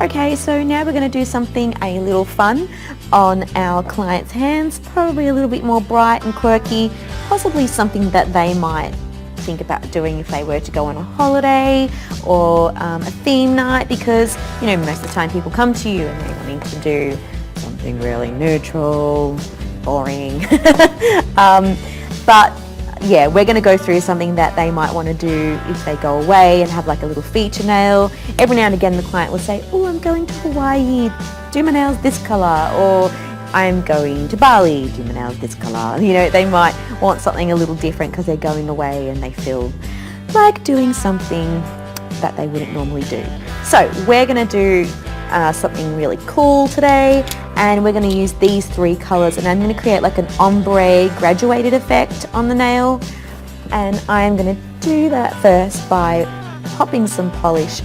Okay, so now we're going to do something a little fun on our client's hands, probably a little bit more bright and quirky, possibly something that they might think about doing if they were to go on a holiday or a theme night, because most of the time people come to you and they're wanting to do something really neutral, boring. But yeah, we're going to go through something that they might want to do if they go away and have like a little feature nail. Every now and again the client will say, oh, I'm going to Hawaii, do my nails this colour, or I'm going to Bali, do my nails this colour. They might want something a little different because they're going away and they feel like doing something that they wouldn't normally do. So we're going to do something really cool today, and we're going to use these 3 colours, and I'm going to create like an ombre graduated effect on the nail. And I'm going to do that first by popping some polish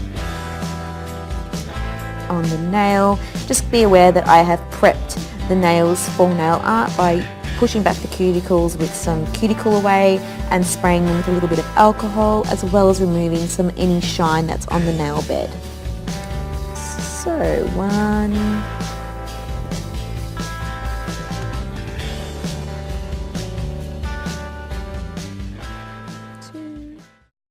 on the nail. Just be aware that I have prepped the nails for nail art by pushing back the cuticles with some cuticle away and spraying them with a little bit of alcohol, as well as removing any shine that's on the nail bed. So 1,